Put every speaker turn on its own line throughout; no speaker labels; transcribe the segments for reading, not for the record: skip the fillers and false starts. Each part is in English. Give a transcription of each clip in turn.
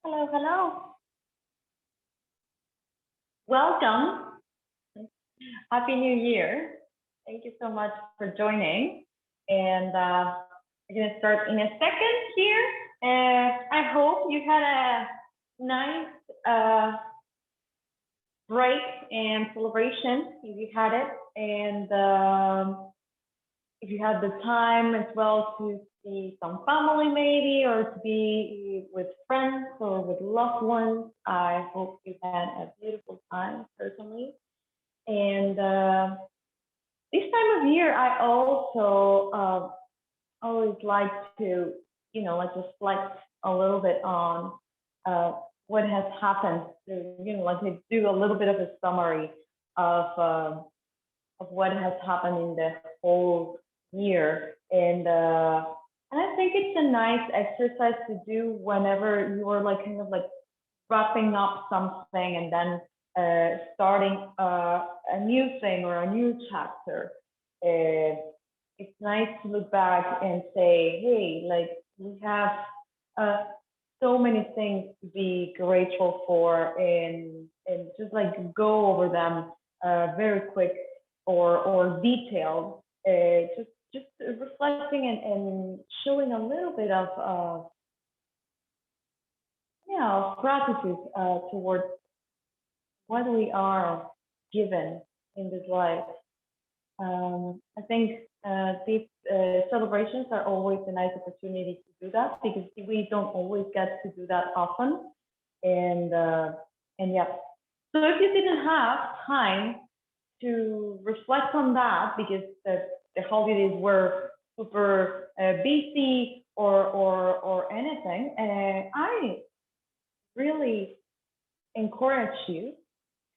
Hello, hello. Welcome. Happy New Year. Thank you so much for joining. And we're going to start in a second here. I hope you had a nice break and celebration if you had it. And if you had the time as well to see some family maybe, or to be with friends or with loved ones, I hope you had a beautiful time personally. And this time of year, I also always like to, like reflect a little bit on uh, what has happened. To, like to do a little bit of a summary of what has happened in the whole year. And I think it's a nice exercise to do whenever you are like kind of like wrapping up something and then starting a new thing or a new chapter. It's nice to look back and say, hey, like we have uh, so many things to be grateful for, and just like go over them very quick or detailed. Just reflecting and showing a little bit of yeah, of gratitude towards what we are given in this life. I think these celebrations are always a nice opportunity to do that because we don't always get to do that often. And uh, and yeah. So if you didn't have time to reflect on that because the holidays were super busy or anything, I really encourage you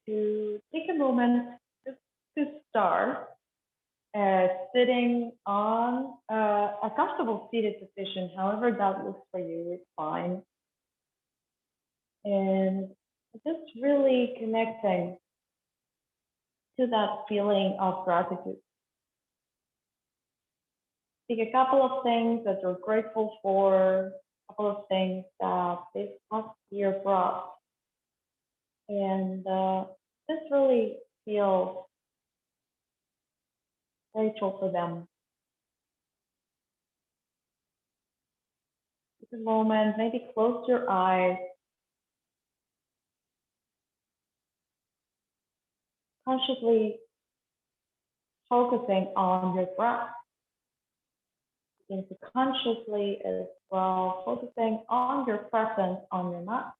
to take a moment just to start sitting on a comfortable seated position, however that looks for you, is fine. And just really connecting to that feeling of gratitude. Pick a couple of things that you're grateful for, a couple of things that this past year brought, and just really feel grateful for them. Take a moment, maybe close your eyes, consciously focusing on your breath. Begin to consciously as well, focusing on your presence on your mat.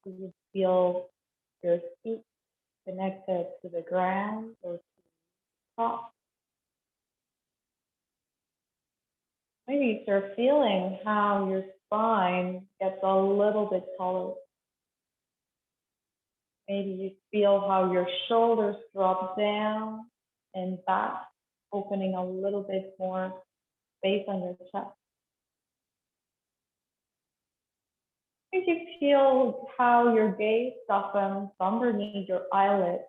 Do you feel your feet connected to the ground or to the top? Maybe you're feeling how your spine gets a little bit taller. Maybe you feel how your shoulders drop down and back, opening a little bit more space on your chest. Maybe you feel how your gaze softens underneath your eyelids.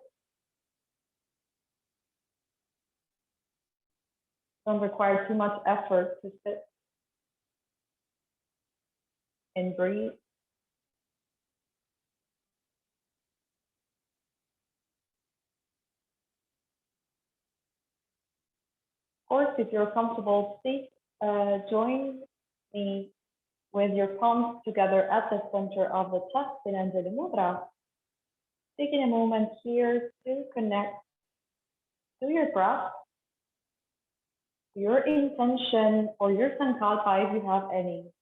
Don't require too much effort to sit and breathe. Of course, if you're comfortable, please join me with your palms together at the center of the chest in Anjali Mudra. Taking a moment here to connect to your breath, your intention or your sankalpa if you have any,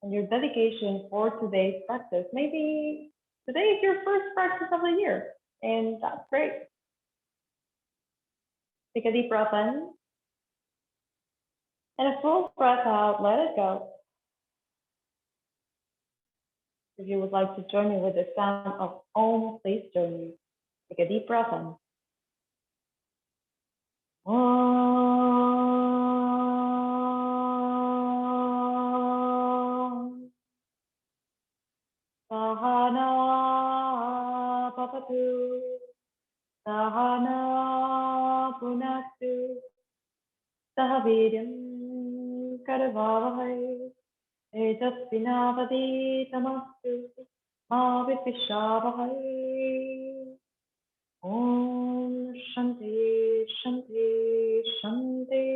and your dedication for today's practice. Maybe today is your first practice of the year, and that's great. Take a deep breath in, and a full breath out, let it go. If you would like to join me with the sound of Om, please join me. Take a deep breath in. Om. Sahana Bhavatu. Sahana Punaktu. Saha वीर्यं करवावहै तेजस्विनावधीतमस्तु मा विद्विषावहै ॐ शान्ति शान्ति शान्ति.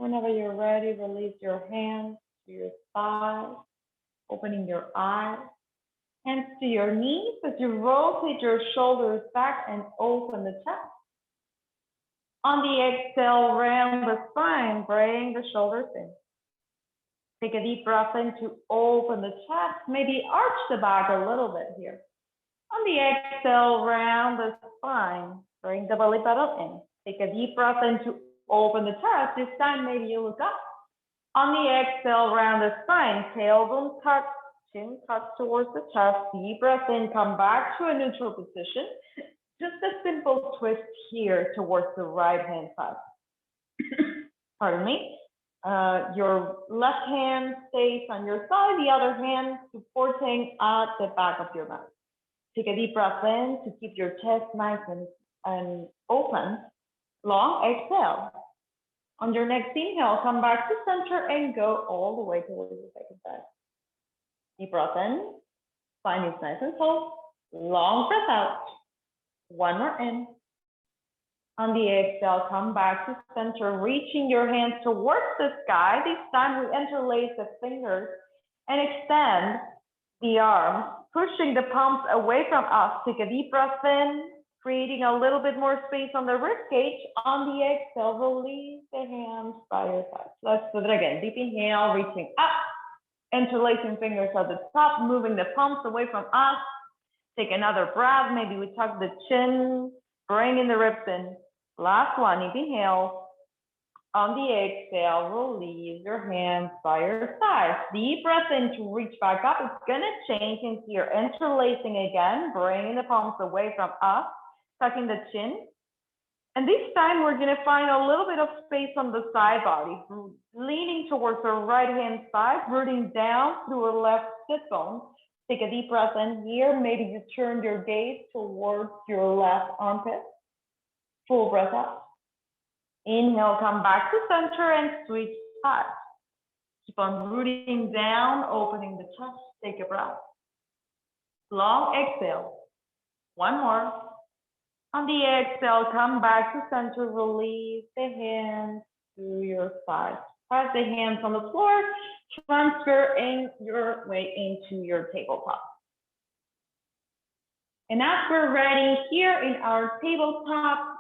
Whenever you're ready, release your hands to your thighs, opening your eyes. Hands to your knees as you rotate your shoulders back and open the chest. On the exhale, round the spine, bring the shoulders in. Take a deep breath in to open the chest, maybe arch the back a little bit here. On the exhale, round the spine, bring the belly button in. Take a deep breath in to open the chest. This time, maybe you look up. On the exhale, round the spine, tailbone tuck, chin tucks towards the chest. Deep breath in, come back to a neutral position. Just a simple twist here towards the right hand side. Pardon me. Your left hand stays on your side, the other hand supporting at the back of your mat. Take a deep breath in to keep your chest nice and open. Long exhale. On your next inhale, come back to center and go all the way towards the second side. Deep breath in, spine is nice and tall. Long breath out. One more in. On the exhale, come back to center, reaching your hands towards the sky. This time we interlace the fingers and extend the arms, pushing the palms away from us. Take a deep breath in, creating a little bit more space on the rib cage. On the exhale, release the hands by your side. Let's do it again. Deep inhale, reaching up, interlacing fingers at the top, moving the palms away from us. Take another breath. Maybe we tuck the chin, bringing the ribs in. Last one, deep inhale. On the exhale, release your hands by your sides. Deep breath in to reach back up. It's gonna change into your interlacing again, bringing the palms away from us, tucking the chin. And this time we're gonna find a little bit of space on the side body, leaning towards the right hand side, rooting down through a left sit bone. Take a deep breath in here. Maybe you turn your gaze towards your left armpit. Full breath out. Inhale, come back to center and switch sides. Keep on rooting down, opening the chest. Take a breath. Long exhale. One more. On the exhale, come back to center. Release the hands to your sides. Press the hands on the floor. Transfer in your way into your tabletop. And as we're ready here in our tabletop,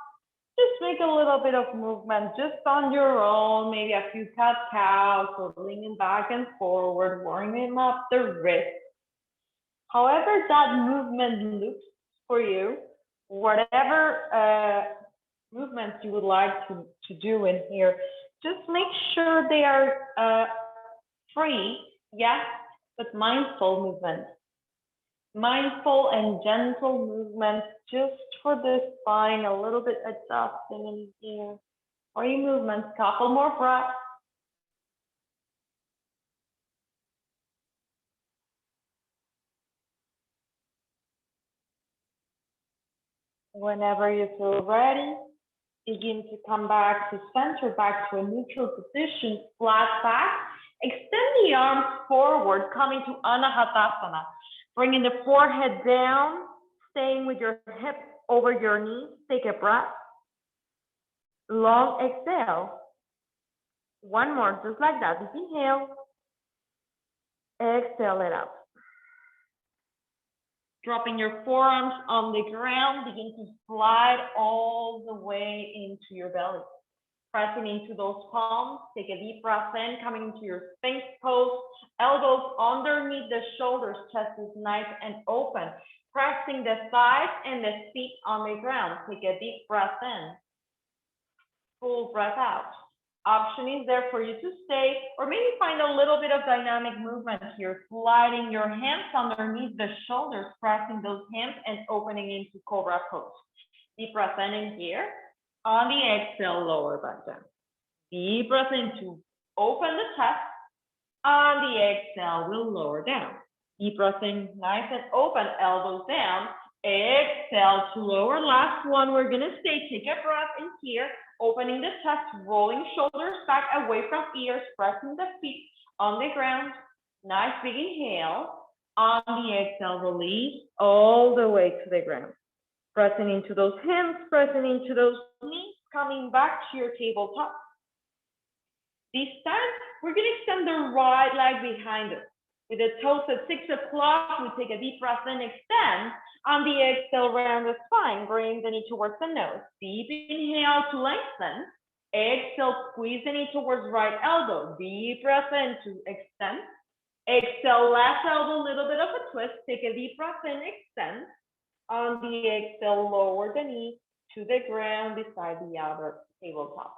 just make a little bit of movement just on your own, maybe a few cat-cows or leaning back and forward, warming up the wrist. However that movement looks for you, whatever movements you would like to do in here, just make sure they are free, yes, but mindful movements. Mindful and gentle movements just for the spine, a little bit adjusting in here. Free movements, couple more breaths. Whenever you feel ready, begin to come back to center, back to a neutral position, flat back. Extend the arms forward, coming to Anahatasana. Bringing the forehead down, staying with your hips over your knees. Take a breath. Long exhale. One more, just like that. Just inhale. Exhale it out. Dropping your forearms on the ground, begin to slide all the way into your belly. Pressing into those palms, take a deep breath in, coming into your Sphinx pose, elbows underneath the shoulders, chest is nice and open. Pressing the thighs and the feet on the ground. Take a deep breath in. Full breath out. Option is there for you to stay, or maybe find a little bit of dynamic movement here, sliding your hands underneath the shoulders, pressing those hands and opening into Cobra pose. Deep breath in here. On the exhale, lower back down. Deep breath in to open the chest. On the exhale, we'll lower down. Deep breath in, nice and open, elbows down. Exhale to lower. Last one, we're gonna stay. Take a breath in here, opening the chest, rolling shoulders back away from ears, pressing the feet on the ground. Nice big inhale. On the exhale, release all the way to the ground. Pressing into those hands, pressing into those knees, coming back to your tabletop. This time, we're gonna extend the right leg behind us. With the toes at 6 o'clock, we take a deep breath in, extend. On the exhale, round the spine, bring the knee towards the nose. Deep inhale to lengthen. Exhale, squeeze the knee towards right elbow. Deep breath in to extend. Exhale, left elbow, a little bit of a twist. Take a deep breath in, extend. On the exhale, lower the knee to the ground beside the other tabletop.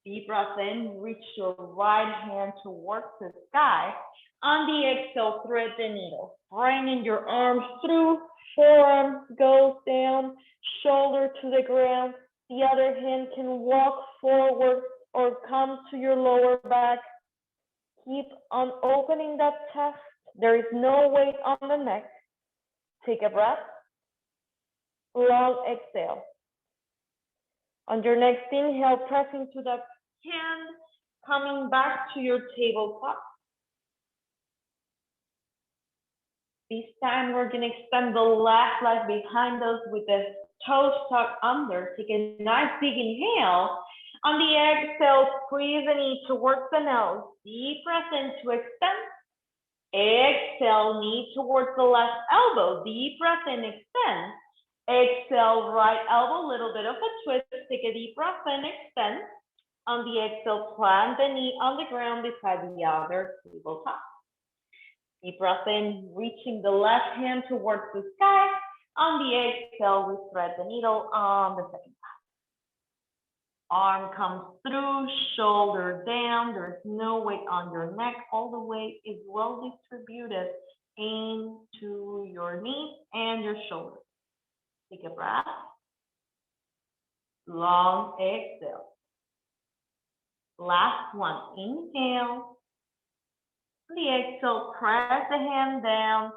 Deep breath in, reach your right hand towards the sky. On the exhale, thread the needle. Bringing your arms through, forearm goes down, shoulder to the ground. The other hand can walk forward or come to your lower back. Keep on opening that chest. There is no weight on the neck. Take a breath. Long exhale. On your next inhale, pressing to the hand, coming back to your tabletop. This time we're going to extend the left leg behind us with the toes tucked under. Take a nice big inhale. On the exhale, squeeze the knee towards the nose. Deep breath in to extend. Exhale, knee towards the left elbow. Deep breath in, extend. Exhale, right elbow, little bit of a twist. Take a deep breath in, extend. On the exhale, plant the knee on the ground beside the other tabletop. Deep breath in, reaching the left hand towards the sky. On the exhale, we thread the needle on the second side. Arm comes through, shoulder down. There's no weight on your neck. All the weight is well distributed into your knees and your shoulders. Take a breath. Long exhale. Last one, inhale. The exhale, press the hand down,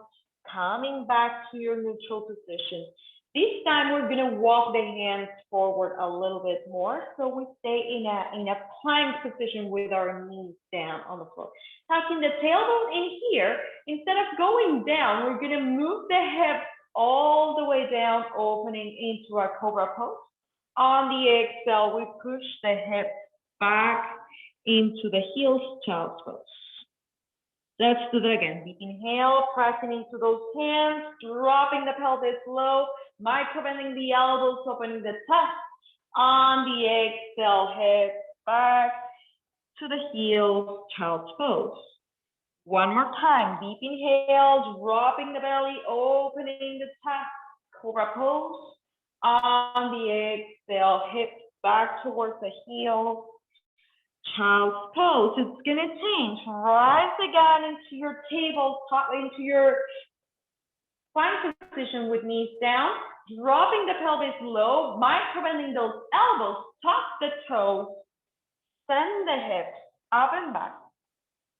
coming back to your neutral position. This time we're gonna walk the hands forward a little bit more, so we stay in a plank position with our knees down on the floor. Tucking the tailbone in here, instead of going down, we're gonna move the hips all the way down, opening into our cobra pose. On the exhale, we push the hips back into the heels, child's pose. Let's do that again. Deep inhale, pressing into those hands, dropping the pelvis low, micro-bending the elbows, opening the chest. On the exhale, hips back to the heels, child's pose. One more time. Deep inhale, dropping the belly, opening the chest, cobra pose. On the exhale, hips back towards the heels, child's pose. It's gonna change. Rise again into your tabletop, into your plank position with knees down, dropping the pelvis low, micro-bending those elbows, tuck the toes, send the hips up and back,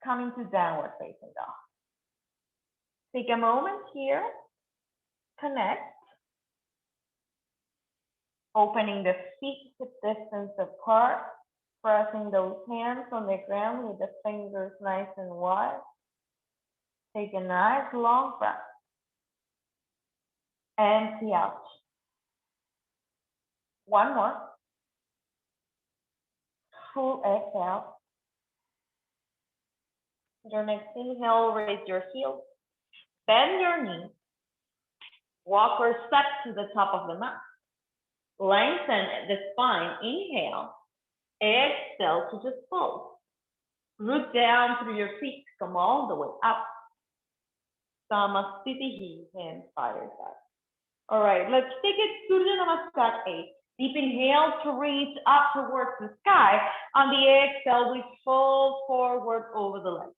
coming to downward facing dog. Take a moment here, connect, opening the feet hip distance apart, pressing those hands on the ground with the fingers nice and wide. Take a nice long breath. Empty out. One more. Full exhale. Your next inhale, raise your heels. Bend your knees. Walk or step to the top of the mat. Lengthen the spine. Inhale. Exhale to just fold. Root down through your feet. Come all the way up. Samasthiti, hands by your side. All right, let's take it Surya Namaskar 8. Deep inhale to reach up towards the sky. On the exhale, we fold forward over the legs.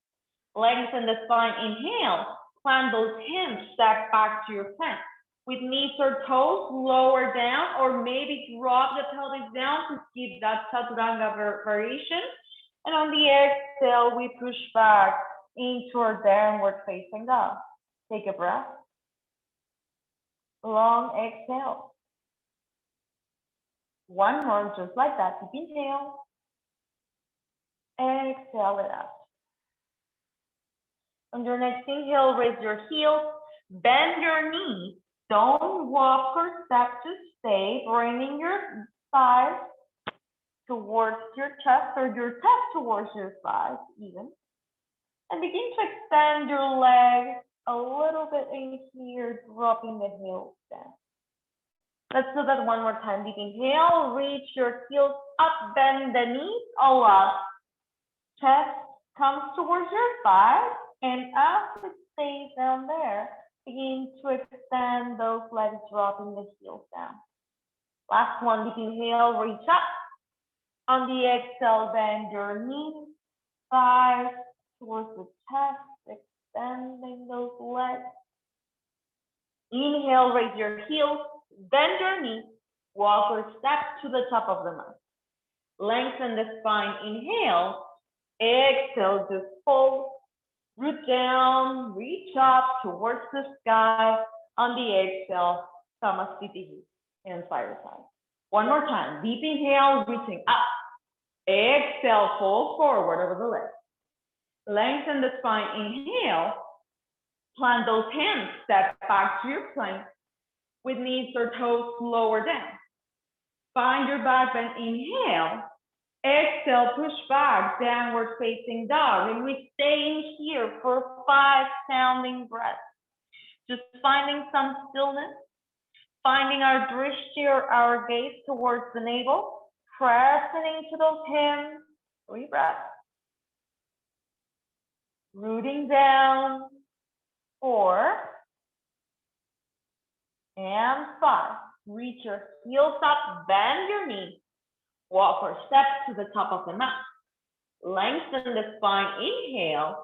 Lengthen the spine. Inhale. Plant those hands. Step back to your plank. With knees or toes lower down, or maybe drop the pelvis down to keep that chaturanga variation. And on the exhale, we push back into our downward facing dog. Take a breath. Long exhale. One more, just like that. Deep inhale. Exhale it out. On your next inhale, raise your heels, bend your knees. Don't walk or step, just stay, bringing your thighs towards your chest or your chest towards your thighs even. And begin to extend your legs a little bit in here, dropping the heels down. Let's do that one more time. Deep inhale, reach your heels up, bend the knees, all up. Chest comes towards your thighs, and as it stays down there, begin to extend those legs, dropping the heels down. Last one, deep inhale, reach up. On the exhale, bend your knees, thighs towards the chest, extending those legs. Inhale, raise your heels, bend your knees, walk or step to the top of the mat. Lengthen the spine, inhale. Exhale, just fold, root down, reach up towards the sky. On the exhale, Samasthiti, hands by your side. One more time, deep inhale, reaching up. Exhale, fold forward over the legs. Lengthen the spine, inhale. Plant those hands, step back to your plank with knees or toes lower down. Find your back bend, inhale. Exhale, push back, downward facing dog. And we stay in here for 5 sounding breaths. Just finding some stillness, finding our drishti or our gaze towards the navel, pressing into those hands. 3 breaths. Rooting down. 4 and 5. Reach your heels up, bend your knees. Walk or step to the top of the mat. Lengthen the spine, inhale.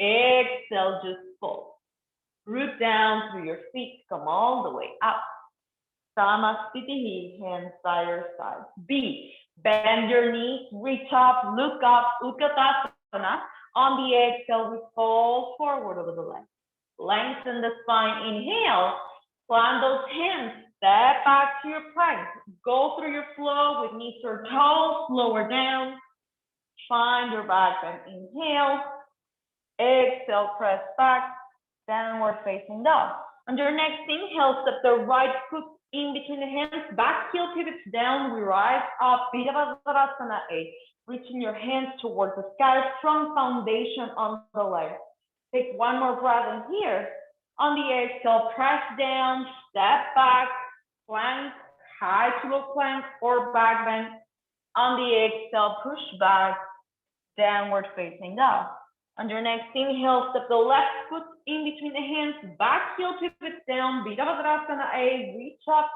Exhale, just fold. Root down through your feet, come all the way up. Samasthiti, hands by your side. B, bend your knees, reach up, look up, Utkatasana. On the exhale, we fold forward over the legs. Lengthen the spine, inhale. Plant those hands, step back to your plank. Go through your flow with knees or toes, lower down. Find your back bend, inhale. Exhale, press back, downward facing dog. On your next inhale, step the right foot in between the hands, back heel pivots down, we rise up, Virabhadrasana 8. Reaching your hands towards the sky, strong foundation on the legs. Take one more breath in here. On the exhale, press down, step back, plank, high to low plank or back bend. On the exhale, push back, downward facing dog. On your next inhale, step the left foot in between the hands, back heel pivots down, Virabhadrasana 8, reach up,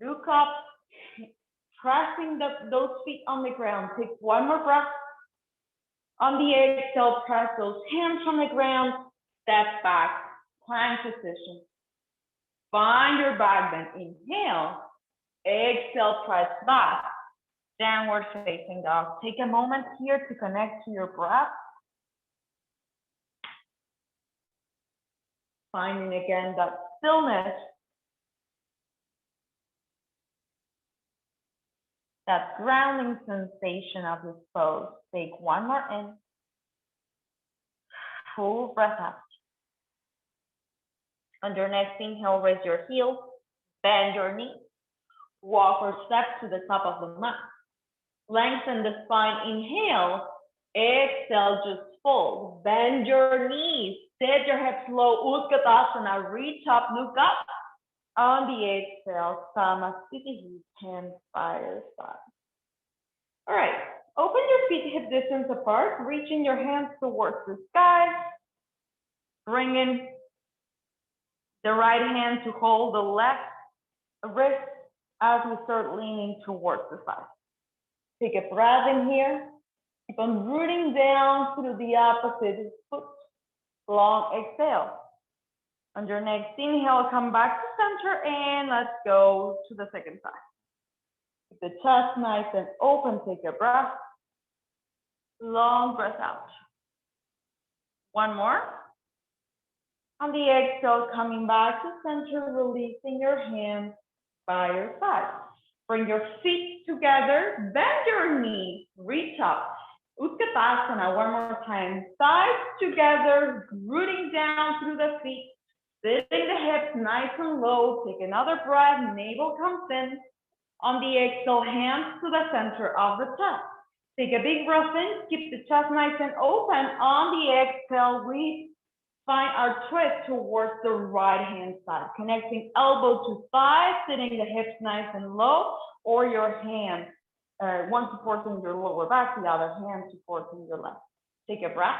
look up, pressing those feet on the ground. Take one more breath. On the exhale, press those hands on the ground, step back, plank position. Find your back bend, inhale. Exhale, press back, downward facing dog. Take a moment here to connect to your breath. Finding again that stillness, that grounding sensation of this pose. Take one more in. Full breath out. On your next inhale, raise your heels, bend your knees, walk or step to the top of the mat. Lengthen the spine, inhale. Exhale, just fold. Bend your knees, set your hips low, Utkatasana, reach up, look up. On the exhale, Samasthiti, hands by your side. All right, open your feet hip distance apart, reaching your hands towards the sky. Bring in the right hand to hold the left wrist as we start leaning towards the side. Take a breath in here. Keep on rooting down through the opposite foot. Long exhale. On your next inhale, come back to center and let's go to the second side. Keep the chest nice and open. Take a breath. Long breath out. One more. On the exhale, coming back to center, releasing your hands by your side. Bring your feet together, bend your knees, reach up. Utkatasana, one more time. Thighs together, rooting down through the feet, sitting the hips nice and low. Take another breath, navel comes in. On the exhale, hands to the center of the chest. Take a big breath in, keep the chest nice and open. On the exhale, we find our twist towards the right hand side, connecting elbow to thigh, sitting the hips nice and low, or your hand, one supporting your lower back, the other hand supporting your left. Take a breath.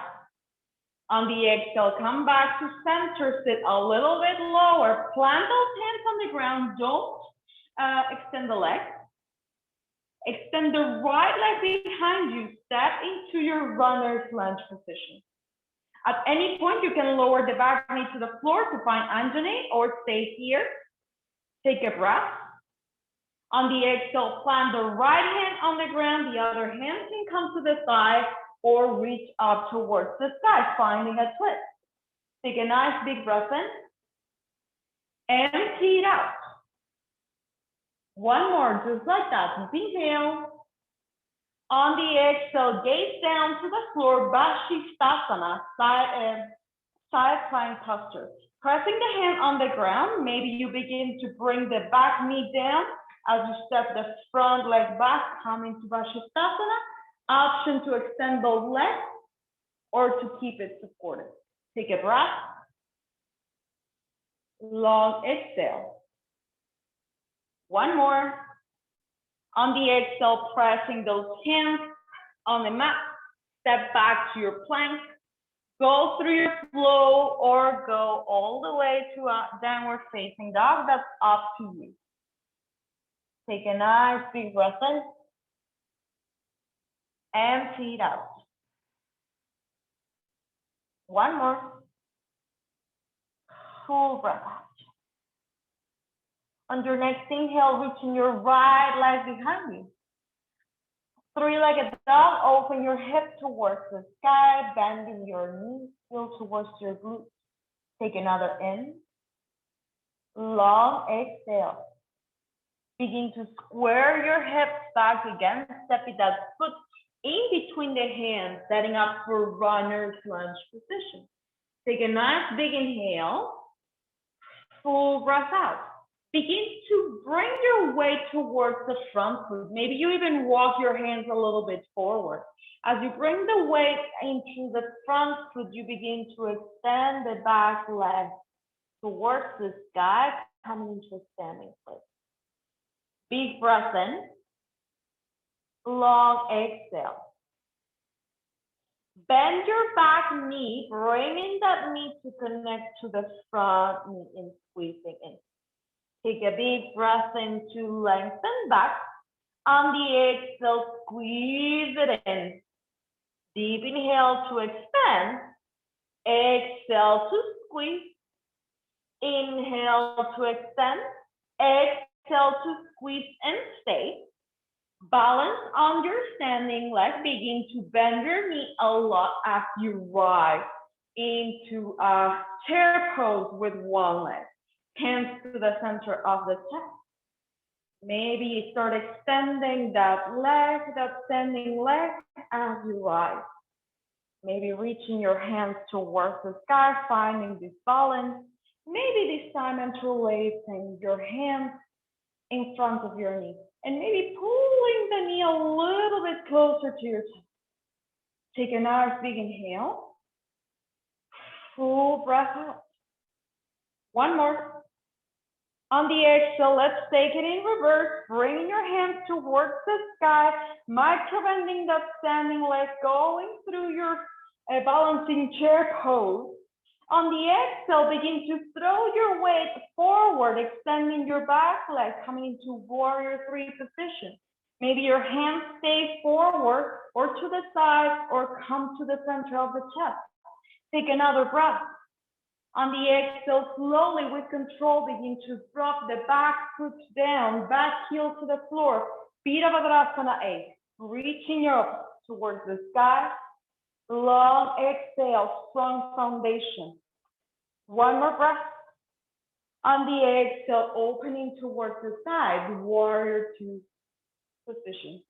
On the exhale, come back to center, sit a little bit lower, plant those hands on the ground, don't extend the legs. Extend the right leg behind you, step into your runner's lunge position. At any point, you can lower the back knee to the floor to find Anjane or stay here. Take a breath. On the exhale, plant the right hand on the ground, the other hand can come to the thigh or reach up towards the sky, finding a twist. Take a nice big breath in. Empty it out. One more, just like that. Deep inhale. On the exhale, gaze down to the floor, Vashisthasana, side plank posture. Pressing the hand on the ground, maybe you begin to bring the back knee down as you step the front leg back, come into Vashisthasana. Option to extend both legs or to keep it supported. Take a breath. Long exhale. One more. On the exhale, pressing those hands on the mat. Step back to your plank. Go through your flow or go all the way to a downward facing dog. That's up to you. Take a nice big breath in. Empty it out. One more. Full breath out. On your next inhale, reaching your right leg behind you. Three-legged dog, open your hip towards the sky, bending your knees, still towards your glutes. Take another in. Long exhale. Begin to square your hips back again, stepping that foot in between the hands, setting up for runner's lunge position. Take a nice big inhale. Full breath out. Begin to bring your weight towards the front foot. Maybe you even walk your hands a little bit forward. As you bring the weight into the front foot, you begin to extend the back leg towards the sky, coming into a standing place. Big breath in. Long exhale. Bend your back knee, bringing that knee to connect to the front knee and squeezing in. Take a big breath in to lengthen back. On the exhale, squeeze it in. Deep inhale to expand. Exhale to squeeze. Inhale to extend. Exhale to squeeze and stay. Balance on your standing leg. Begin to bend your knee a lot as you rise into a chair pose with one leg. Hands to the center of the chest. Maybe you start extending that standing leg as you rise. Maybe reaching your hands towards the sky, finding this balance. Maybe this time interlacing your hands in front of your knee. And maybe pulling the knee a little bit closer to your chest. Take a nice big inhale. Full breath out. One more. On the exhale, let's take it in reverse, bringing your hands towards the sky, micro-bending that standing leg, going through your balancing chair pose. On the exhale, begin to throw your weight forward, extending your back leg, coming into warrior three position. Maybe your hands stay forward or to the side or come to the center of the chest. Take another breath. On the exhale, slowly with control, begin to drop the back foot down, back heel to the floor. Virabhadrasana 8. Reaching up towards the sky. Long exhale, strong foundation. One more breath. On the exhale, opening towards the side, warrior two position.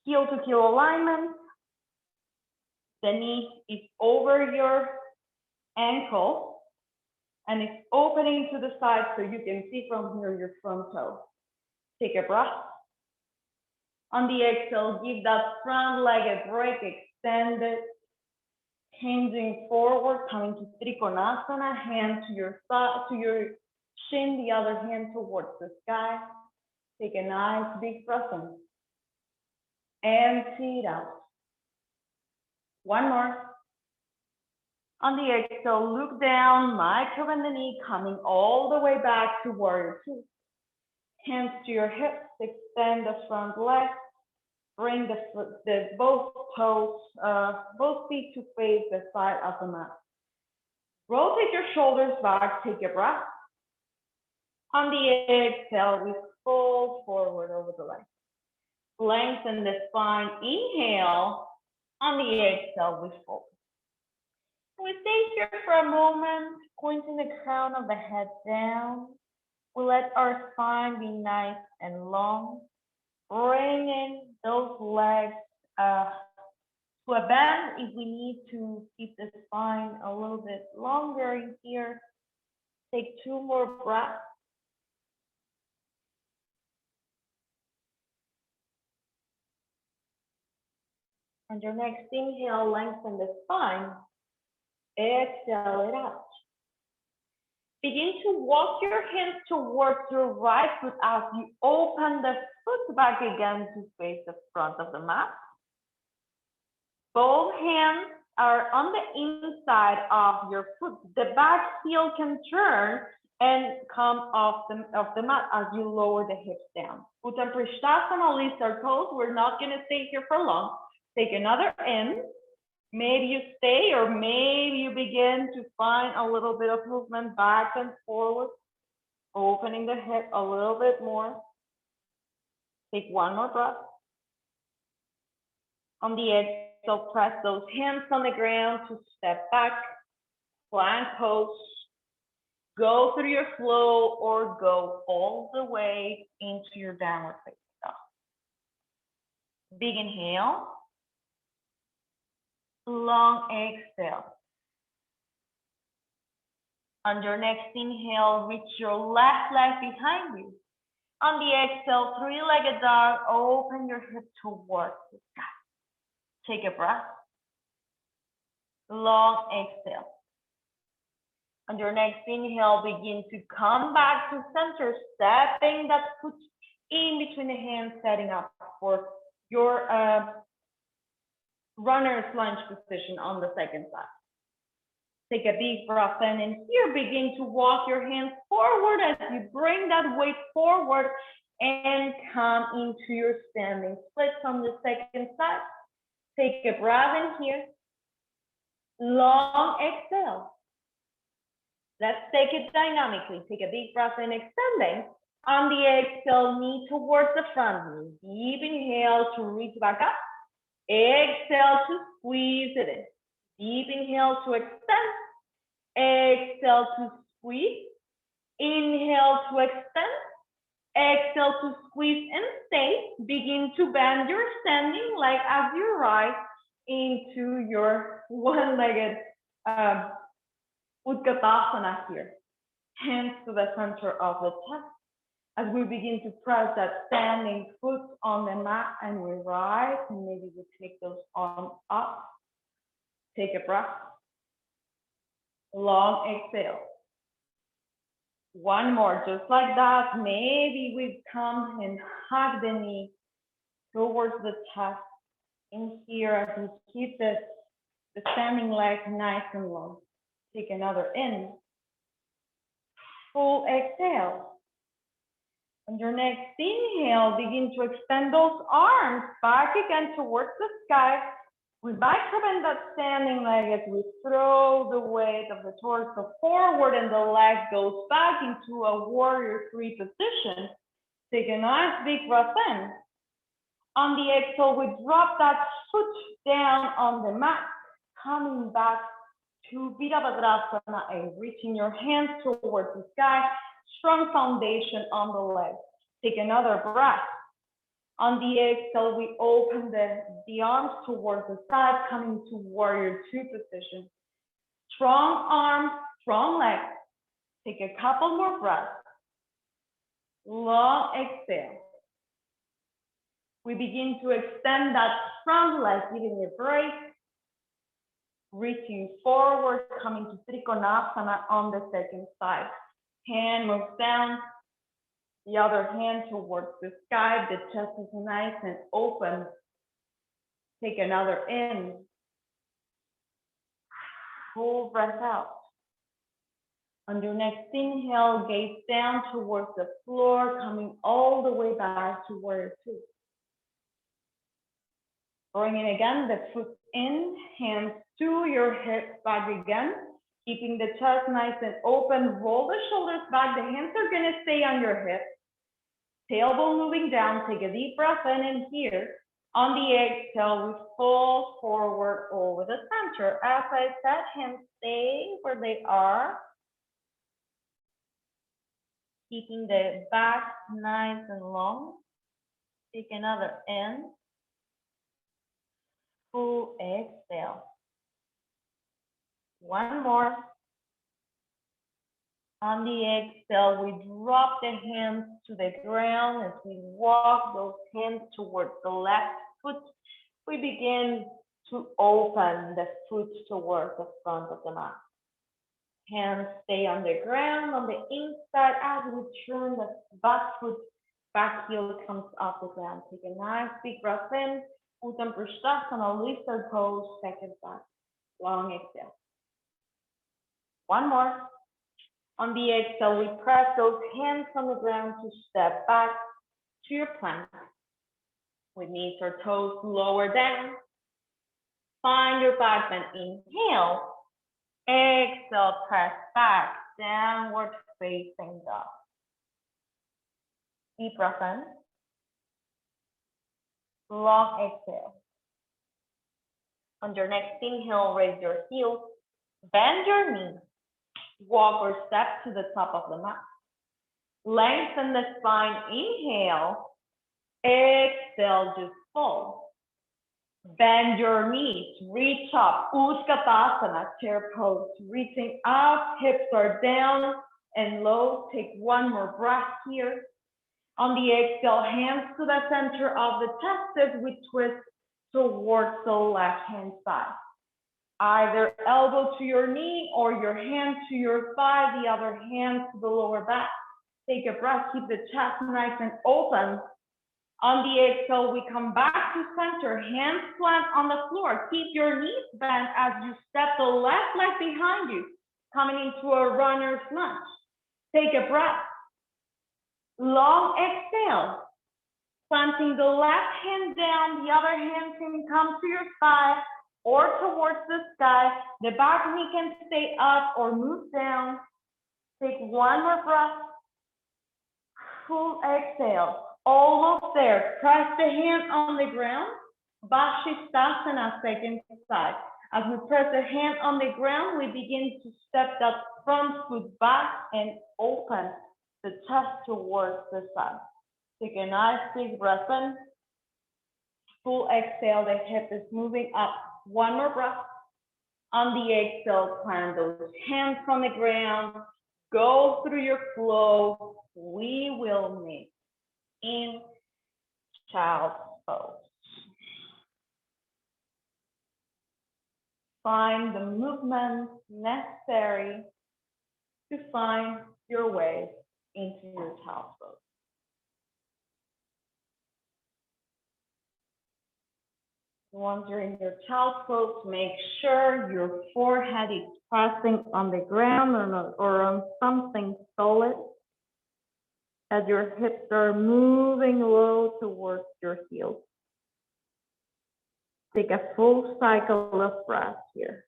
Heel to heel alignment. The knee is over your ankle and it's opening to the side so you can see from here your front toe. Take a breath. On the exhale, give that front leg a break, extend it, hinging forward, coming to Trikonasana, hand to your thigh, to your shin, the other hand towards the sky. Take a nice big breath in. Empty it out. One more. On the exhale, look down, micro bend the knee, coming all the way back to warrior two. Hands to your hips, extend the front leg, bring both toes, both feet to face the side of the mat. Rotate your shoulders back, take a breath. On the exhale, we fold forward over the leg. Lengthen the spine, inhale. On the exhale, we fold. We stay here for a moment, pointing the crown of the head down. We let our spine be nice and long. Bring in those legs to a bend if we need to keep the spine a little bit longer in here. Take two more breaths. And your next inhale, lengthen the spine. Exhale it out. Begin to walk your hands towards your right foot as you open the foot back again to face the front of the mat. Both hands are on the inside of your foot. The back heel can turn and come off the mat as you lower the hips down. Uttam Prishtasana, lift our toes. We're not going to stay here for long. Take another in. Maybe you stay or maybe you begin to find a little bit of movement back and forward, opening the hip a little bit more. Take one more breath. On the exhale, press those hands on the ground to step back, plank pose. Go through your flow or go all the way into your downward facing dog. Big inhale. Long exhale. On your next inhale, reach your left leg behind you. On the exhale, three-legged dog, open your hip towards the sky. Take a breath. Long exhale. On your next inhale, begin to come back to center, stepping that foot in between the hands, setting up for your runner's lunge position on the second side. Take a deep breath in, and here begin to walk your hands forward as you bring that weight forward and come into your standing split on the second side. Take a breath in here. Long exhale. Let's take it dynamically. Take a deep breath in, extending. On the exhale, knee towards the front. Deep inhale to reach back up. Exhale to squeeze it in. Deep inhale to extend. Exhale to squeeze. Inhale to extend. Exhale to squeeze and stay. Begin to bend your standing leg as you rise into your one-legged Utkatasana here. Hands to the center of the chest. As we begin to press that standing foot on the mat and we rise, and maybe we take those arms up. Take a breath. Long exhale. One more, just like that. Maybe we come and hug the knee towards the chest. In here, as we keep the standing leg nice and long. Take another in. Full exhale. On your next inhale, begin to extend those arms back again towards the sky. We micro bend that standing leg as we throw the weight of the torso forward and the leg goes back into a warrior three position. Take a nice big breath in. On the exhale, we drop that foot down on the mat, coming back to Virabhadrasana and reaching your hands towards the sky. Strong foundation on the legs. Take another breath. On the exhale, we open the arms towards the side, coming to warrior two position. Strong arms, strong legs. Take a couple more breaths. Long exhale. We begin to extend that front leg, giving a break. Reaching forward, coming to Trikonasana on the second side. Hand moves down. The other hand towards the sky. The chest is nice and open. Take another in. Full breath out. On your next inhale, gaze down towards the floor, coming all the way back to warrior two. Bringing again the foot in, hands to your hips, back again. Keeping the chest nice and open. Roll the shoulders back. The hands are going to stay on your hips. Tailbone moving down. Take a deep breath in and here. On the exhale, we fall forward over the center. As I said, hands stay where they are. Keeping the back nice and long. Take another in. Full exhale. One more. On the exhale, we drop the hands to the ground as we walk those hands towards the left foot. We begin to open the foot towards the front of the mat. Hands stay on the ground on the inside as we turn the back foot, back heel comes off the ground. Take a nice big breath in. Uttam Prishtasana, lift our toes, second side. Long exhale. One more. On the exhale, we press those hands on the ground to step back to your plank. With knees or toes lower down. Find your back bend. Inhale. Exhale, press back. Downward facing dog. Deep breath in. Long exhale. On your next inhale, raise your heels. Bend your knees. Walk or step to the top of the mat. Lengthen the spine. Inhale. Exhale, just fold. Bend your knees. Reach up. Utkatasana, chair pose. Reaching up. Hips are down and low. Take one more breath here. On the exhale, hands to the center of the chest as we twist towards the left hand side. Either elbow to your knee or your hand to your thigh, the other hand to the lower back. Take a breath, keep the chest nice and open. On the exhale, we come back to center, hands plant on the floor. Keep your knees bent as you step the left leg behind you, coming into a runner's lunge. Take a breath. Long exhale. Planting the left hand down, the other hand can come to your thigh or towards the sky. The back knee can stay up or move down. Take one more breath. Full exhale. Almost there. Press the hand on the ground. Vashisthasana, second side. As we press the hand on the ground, we begin to step that front foot back and open the chest towards the side. Take a nice big breath in. Full exhale, the hip is moving up. One more breath. On the exhale, plant those hands on the ground. Go through your flow. We will meet in child's pose. Find the movement necessary to find your way into your child's pose. Once you're in your child's pose, make sure your forehead is pressing on the ground or on something solid, as your hips are moving low towards your heels. Take a full cycle of breath here.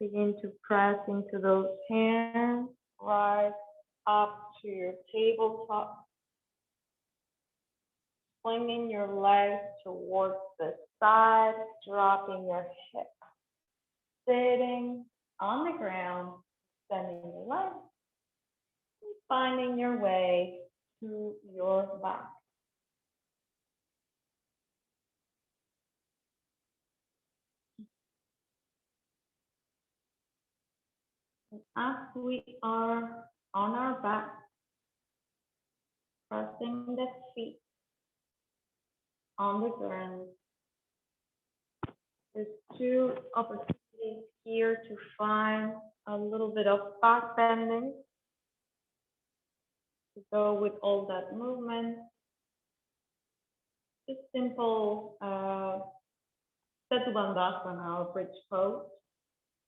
Begin to press into those hands, rise up to your tabletop, swinging your legs towards the side, dropping your hip, sitting on the ground, extending your legs, and finding your way to your back. And as we are on our back, pressing the feet on the ground, there's two opportunities here to find a little bit of back bending to go with all that movement. Just simple Setu Bandhasana or bridge pose.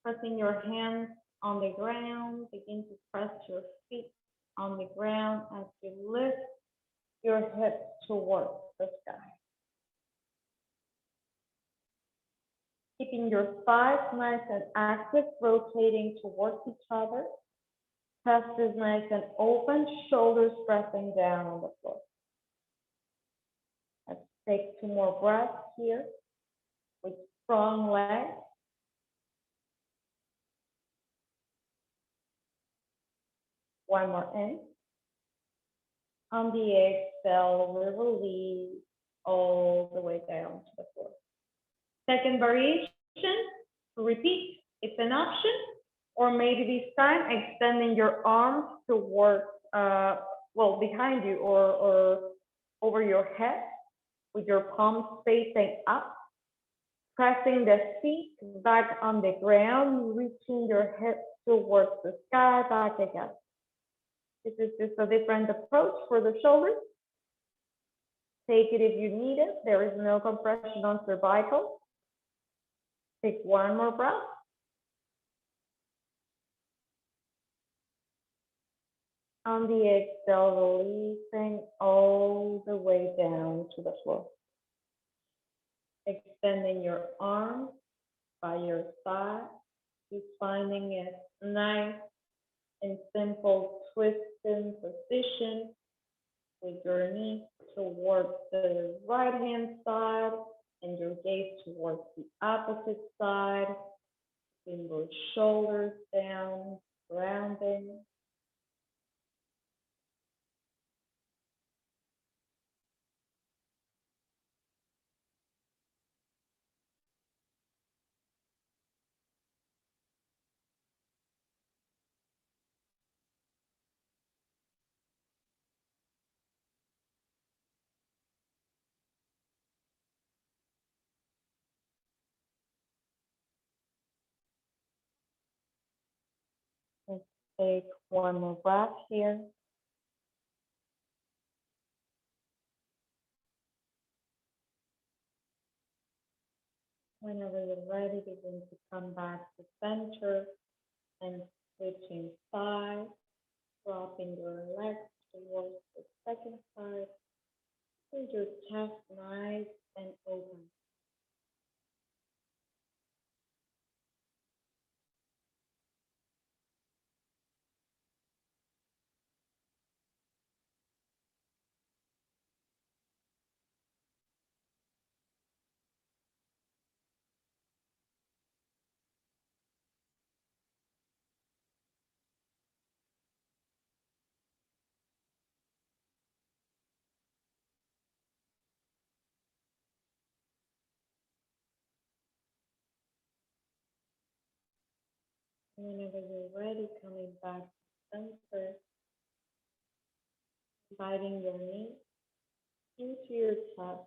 Pressing your hands on the ground, begin to press your feet on the ground as you lift your hips towards the sky. Keeping your thighs nice and active, rotating towards each other. Chest is nice and open, shoulders pressing down on the floor. Let's take 2 more breaths here with strong legs. One more in. On the exhale, we release all the way down to the floor. Second variation, repeat, it's an option, or maybe this time extending your arms towards, behind you or over your head with your palms facing up, pressing the feet back on the ground, reaching your hips towards the sky, back again. This is just a different approach for the shoulders. Take it if you need it. There is no compression on cervical. Take 1 more breath. On the exhale, releasing all the way down to the floor. Extending your arms by your side, just finding a nice and simple twist in position with your knees towards the right hand side and your gaze towards the opposite side. Bring those shoulders down, grounding. Let's take 1 more breath here. Whenever you're ready, begin to come back to center and switching sides, dropping your legs towards the second side. Keep your chest nice and open. Whenever you're ready, coming back to center, inviting your knees into your chest.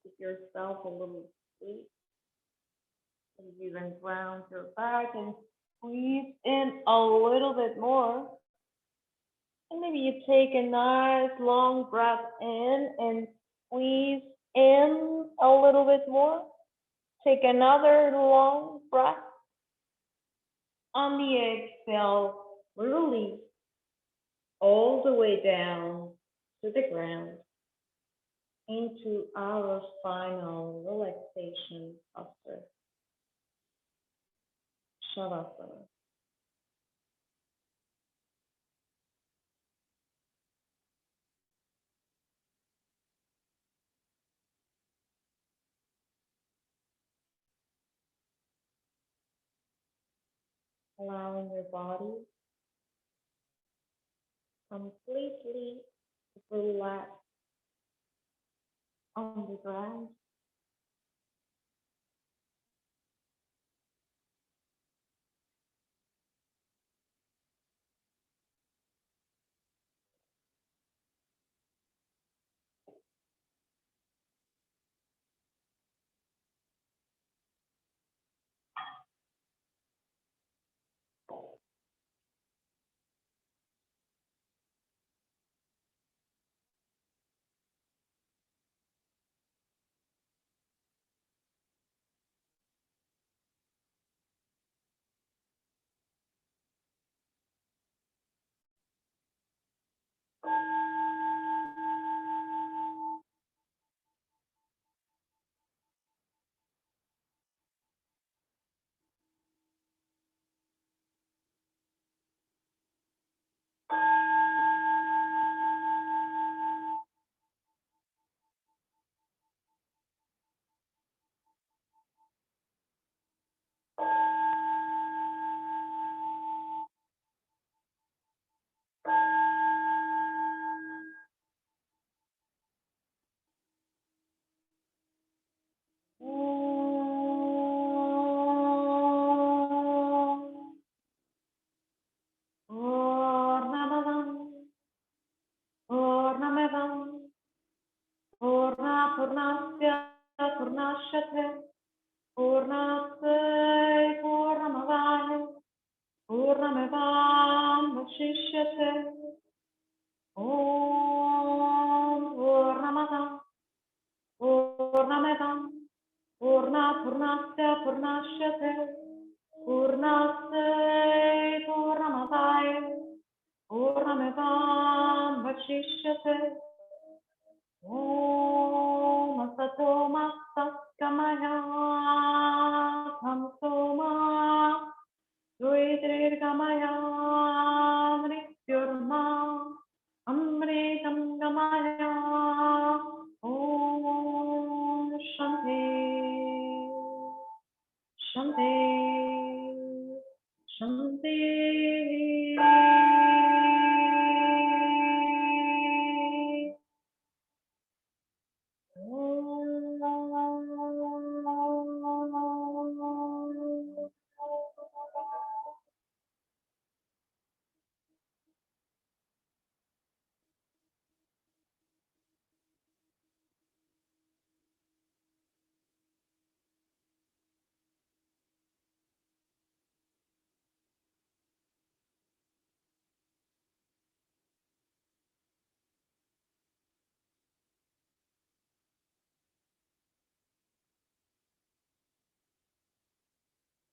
Give yourself a little squeeze. And you can ground your back and squeeze in a little bit more. And maybe you take a nice long breath in and squeeze in a little bit more. Take another long breath. On the exhale, we release all the way down to the ground into our final relaxation posture. Shavasana. Allowing your body completely to relax on the ground.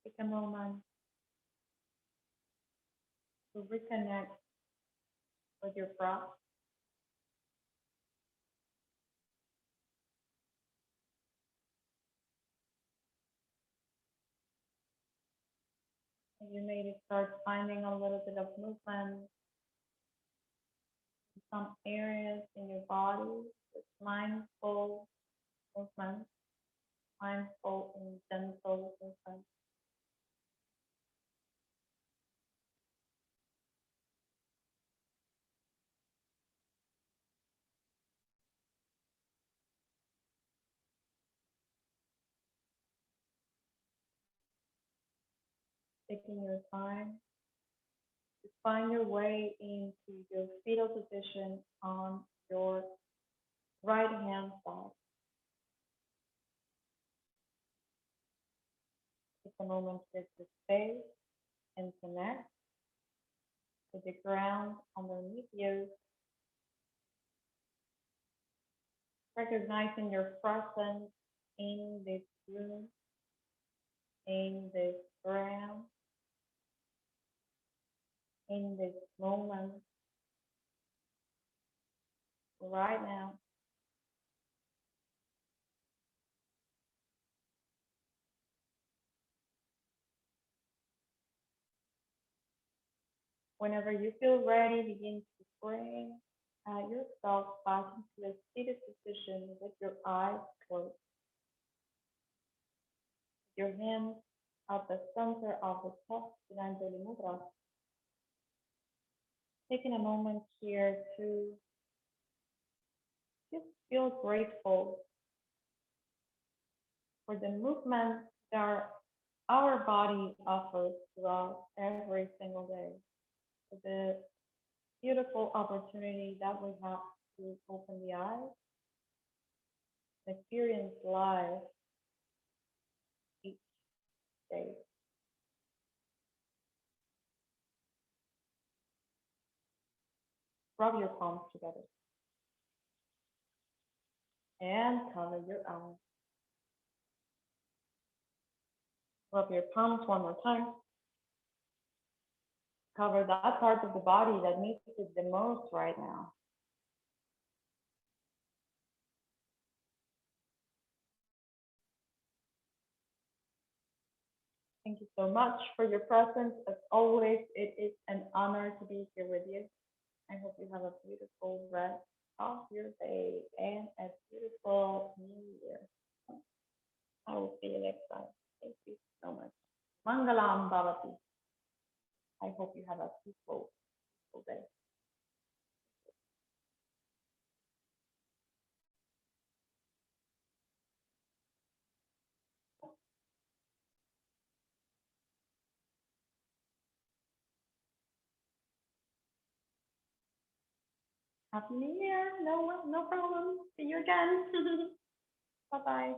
Take a moment to reconnect with your breath. And you may start finding a little bit of movement in some areas in your body. It's mindful movement, mindful and gentle movement. Taking your time to find your way into your fetal position on your right hand side. Take a moment to get your space and connect to the ground underneath you, recognizing your presence in this room, in this ground, in this moment, right now. Whenever you feel ready, begin to bring yourself back into a seated position with your eyes closed, your hands at the center of the chest, Chiranjali Mudra. Taking a moment here to just feel grateful for the movement that our body offers throughout every single day, for the beautiful opportunity that we have to open the eyes, experience life each day. Rub your palms together and cover your eyes. Rub your palms one more time. Cover that part of the body that needs it the most right now. Thank you so much for your presence. As always, it is an honor to be here with you. I hope you have a beautiful rest of your day and a beautiful new year. I will see you next time. Thank you so much. Mangalam Bhavati. I hope you have a peaceful day. Happy New Year. No problem. See you again. Bye bye.